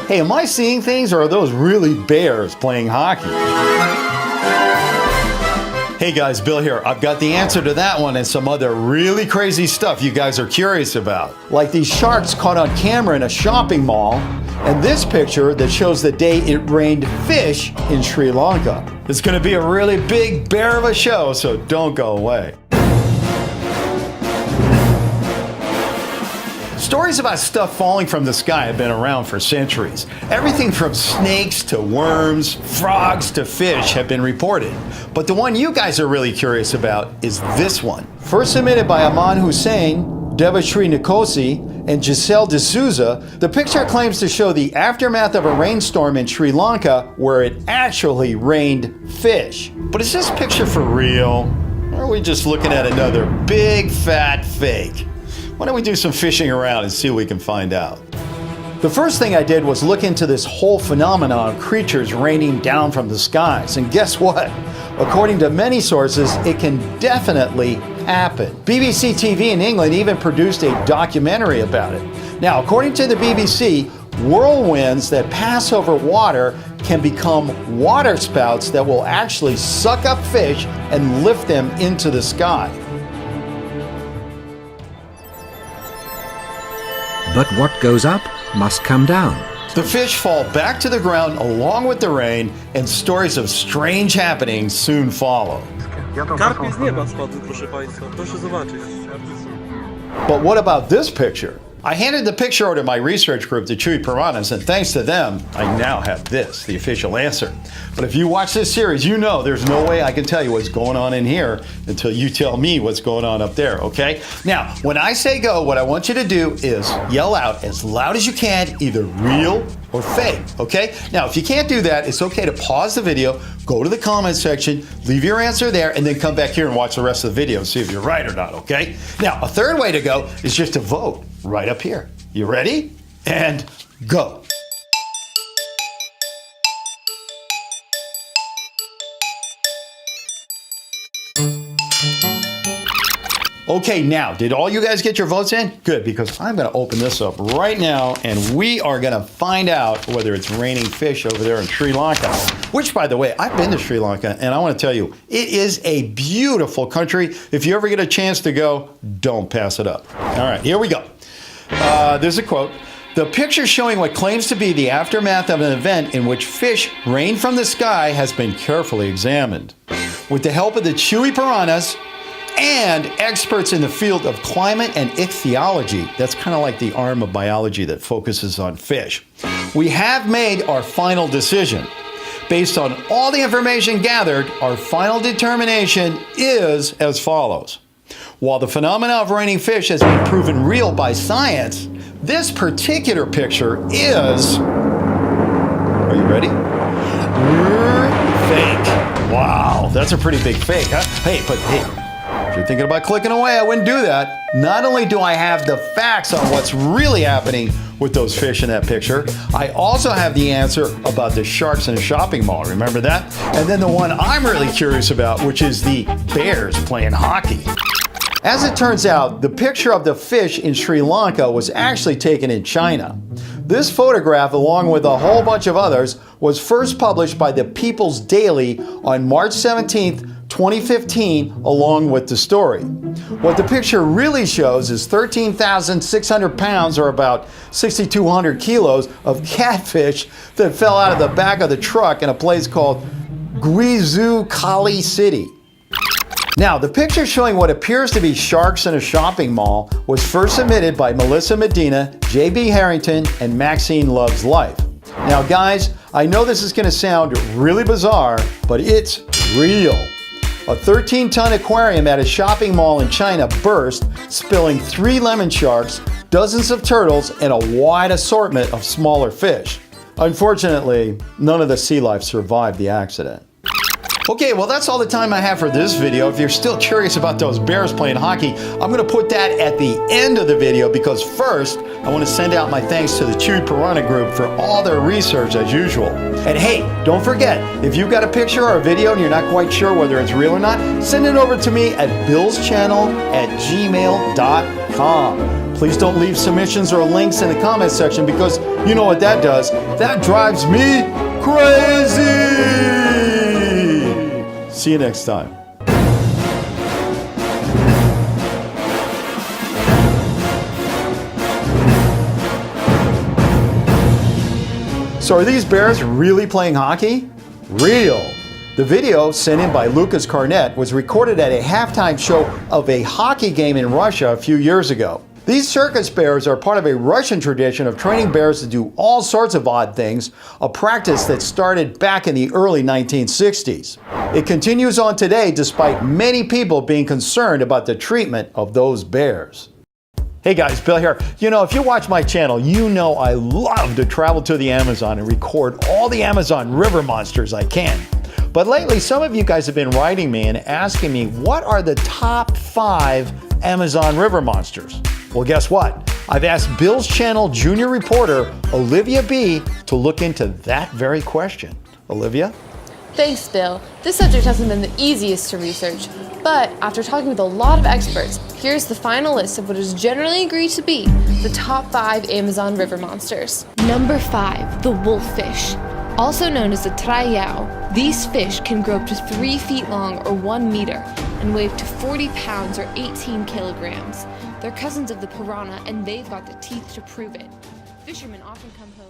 Hey, am I seeing things or are those really bears playing hockey? Hey guys, Bill here. I've got the answer to that one and some other really crazy stuff you guys are curious about. Like these sharks caught on camera in a shopping mall, and this picture that shows the day it rained fish in Sri Lanka. It's gonna be a really big bear of a show, so don't go away. Stories about stuff falling from the sky have been around for centuries. Everything from snakes to worms, frogs to fish have been reported. But the one you guys are really curious about is this one. First submitted by Aman Hussein, Debashri Nikosi, and Giselle D'Souza, the picture claims to show the aftermath of a rainstorm in Sri Lanka where it actually rained fish. But is this picture for real? Or are we just looking at another big fat fake? Why don't we do some fishing around and see what we can find out? The first thing I did was look into this whole phenomenon of creatures raining down from the skies. And guess what? According to many sources, it can definitely happen. BBC TV in England even produced a documentary about it. Now, according to the BBC, whirlwinds that pass over water can become water spouts that will actually suck up fish and lift them into the sky. But what goes up must come down. The fish fall back to the ground along with the rain, and stories of strange happenings soon follow. Karpie z nieba spadły, proszę Państwa. Proszę zobaczyć. But what about this picture? I handed the picture over to my research group, the Chewy Piranhas, and thanks to them, I now have this, the official answer. But if you watch this series, you know there's no way I can tell you what's going on in here until you tell me what's going on up there, okay? Now, when I say go, what I want you to do is yell out as loud as you can, either real or fake, okay? Now, if you can't do that, it's okay to pause the video, go to the comment section, leave your answer there, and then come back here and watch the rest of the video and see if you're right or not, okay? Now, a third way to go is just to vote right up here. You ready? And go. Okay, now, did all you guys get your votes in? Good, because I'm gonna open this up right now and we are gonna find out whether it's raining fish over there in Sri Lanka. Which, by the way, I've been to Sri Lanka and I wanna tell you, it is a beautiful country. If you ever get a chance to go, don't pass it up. All right, here we go. There's a quote. The picture showing what claims to be the aftermath of an event in which fish rain from the sky has been carefully examined. With the help of the Chewy Piranhas and experts in the field of climate and ichthyology, that's kind of like the arm of biology that focuses on fish, we have made our final decision. Based on all the information gathered, our final determination is as follows. While the phenomena of raining fish has been proven real by science, this particular picture is, are you ready? Fake. Wow, that's a pretty big fake, huh? Hey, but hey, if you're thinking about clicking away, I wouldn't do that. Not only do I have the facts on what's really happening with those fish in that picture, I also have the answer about the sharks in a shopping mall. Remember that? And then the one I'm really curious about, which is the bears playing hockey. As it turns out, the picture of the fish in Sri Lanka was actually taken in China. This photograph, along with a whole bunch of others, was first published by the People's Daily on March 17th, 2015, along with the story. What the picture really shows is 13,600 pounds, or about 6,200 kilos, of catfish that fell out of the back of the truck in a place called Guizhou Kali City. Now, the picture showing what appears to be sharks in a shopping mall was first submitted by Melissa Medina, J.B. Harrington, and Maxine Loves Life. Now, guys, I know this is going to sound really bizarre, but it's real. A 13-ton aquarium at a shopping mall in China burst, spilling 3 lemon sharks, dozens of turtles, and a wide assortment of smaller fish. Unfortunately, none of the sea life survived the accident. Okay, well, that's all the time I have for this video. If you're still curious about those bears playing hockey, I'm going to put that at the end of the video because first, I want to send out my thanks to the Chewy Piranha Group for all their research as usual. And hey, don't forget, if you've got a picture or a video and you're not quite sure whether it's real or not, send it over to me at billschannel@gmail.com. Please don't leave submissions or links in the comment section because you know what that does. That drives me crazy. See you next time. So are these Bears really playing hockey? Real. The video sent in by Lucas Carnett was recorded at a halftime show of a hockey game in Russia a few years ago. These circus bears are part of a Russian tradition of training bears to do all sorts of odd things, a practice that started back in the early 1960s. It continues on today despite many people being concerned about the treatment of those bears. Hey guys, Bill here. You know, if you watch my channel, you know I love to travel to the Amazon and record all the Amazon river monsters I can. But lately, some of you guys have been writing me and asking me, what are the top 5 Amazon river monsters? Well, guess what? I've asked Bill's channel junior reporter, Olivia B., to look into that very question. Olivia? Thanks, Bill. This subject hasn't been the easiest to research, but after talking with a lot of experts, here's the final list of what is generally agreed to be the top 5 Amazon river monsters. Number 5, the wolffish. Also known as the traiao, these fish can grow up to 3 feet long or 1 meter and weigh up to 40 pounds or 18 kilograms. They're cousins of the piranha and they've got the teeth to prove it. Fishermen often come home